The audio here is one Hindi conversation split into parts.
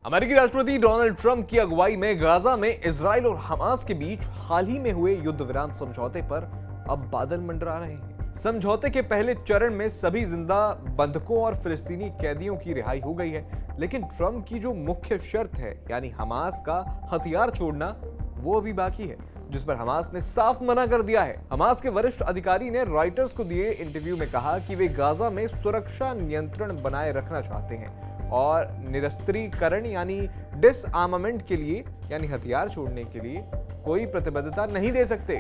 अमेरिकी राष्ट्रपति डोनाल्ड ट्रंप की अगुवाई में गाजा में इजराइल और हमास के बीच हाल ही में हुए युद्ध विराम समझौते पर अब बादल मंडरा रहे हैं। समझौते के पहले चरण में सभी जिंदा बंधकों और फिलिस्तीनी कैदियों की रिहाई हो गई है, लेकिन ट्रंप की जो मुख्य शर्त है यानी हमास का हथियार छोड़ना, वो अभी बाकी है, जिस पर हमास ने साफ मना कर दिया है। हमास के वरिष्ठ अधिकारी ने रॉयटर्स को दिए इंटरव्यू में कहा कि वे गाजा में सुरक्षा नियंत्रण बनाए रखना चाहते हैं और निरस्त्रीकरण यानी डिसआर्मामेंट के लिए यानी हथियार छोड़ने के लिए कोई प्रतिबद्धता नहीं दे सकते।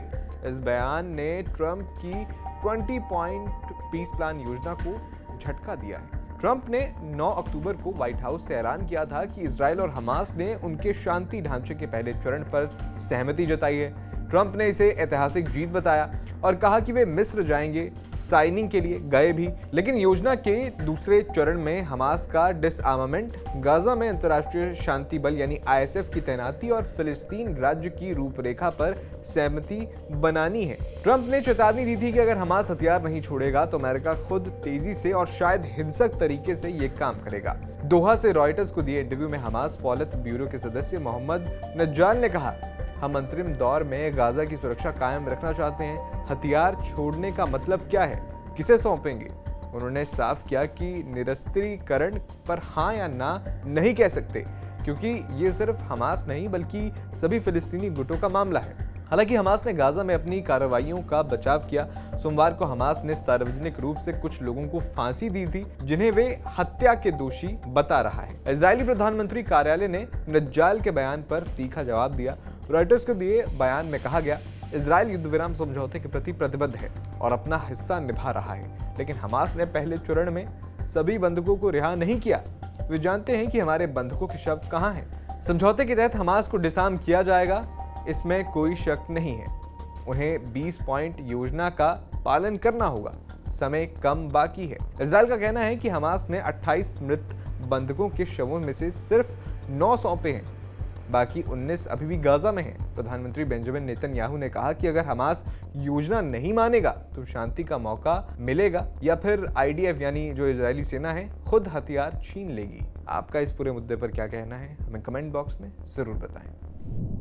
इस बयान ने ट्रंप की 20 पॉइंट पीस प्लान योजना को झटका दिया है। ट्रंप ने 9 अक्टूबर को व्हाइट हाउस से ऐलान किया था कि इजराइल और हमास ने उनके शांति ढांचे के पहले चरण पर सहमति जताई है। ट्रंप ने इसे ऐतिहासिक जीत बताया और कहा कि वे मिस्र जाएंगे, साइनिंग के लिए गए भी, लेकिन योजना के दूसरे चरण में हमास का डिसआर्मामेंट, गाजा में अंतर्राष्ट्रीय शांति बल यानी आईएसएफ की तैनाती और फिलिस्तीन राज्य की रूपरेखा पर सहमति बनानी है। ट्रंप ने चेतावनी दी थी कि अगर हमास हथियार नहीं छोड़ेगा तो अमेरिका खुद तेजी से और शायद हिंसक तरीके से ये काम करेगा। दोहा से रॉयटर्स को दिए इंटरव्यू में हमास पॉलिट ब्यूरो के सदस्य मोहम्मद नज्जाल ने कहा, हम अंतरिम दौर में गाजा की सुरक्षा कायम रखना चाहते हैं। हथियार छोड़ने का मतलब क्या है, किसे सौंपेंगे? उन्होंने साफ किया कि निरस्त्रीकरण पर हाँ या ना नहीं कह सकते, क्योंकि ये सिर्फ हमास नहीं बल्कि सभी फिलिस्तीनी गुटों का मामला है। हालांकि हमास ने गाजा में अपनी कार्रवाइयों का बचाव किया। सोमवार को हमास ने सार्वजनिक रूप से कुछ लोगों को फांसी दी थी जिन्हें वे हत्या के दोषी बता रहा है। इजरायली प्रधानमंत्री कार्यालय ने नज्जाल के बयान पर तीखा जवाब दिया। रॉयटर्स को दिए बयान में कहा गया, इजराइल युद्ध विराम समझौते के प्रति प्रतिबद्ध है और अपना हिस्सा निभा रहा है, लेकिन हमास ने पहले चरण में सभी बंधकों को रिहा नहीं किया। वे जानते हैं कि हमारे बंधकों के शव कहां हैं। समझौते के तहत हमास को डिसआर्म किया जाएगा, इसमें कोई शक नहीं है। उन्हें 20 पॉइंट योजना का पालन करना होगा। समय कम बाकी है। इजराइल का कहना है कि हमास ने 28 मृत बंधकों के शवों में से सिर्फ 9 सौंपे हैं, बाकी 19 अभी भी गाजा में हैं। प्रधानमंत्री बेंजामिन नेतन्याहू ने कहा कि अगर हमास योजना नहीं मानेगा तो शांति का मौका मिलेगा या फिर आईडीएफ यानी जो इजरायली सेना है खुद हथियार छीन लेगी। आपका इस पूरे मुद्दे पर क्या कहना है, हमें कमेंट बॉक्स में जरूर बताएं।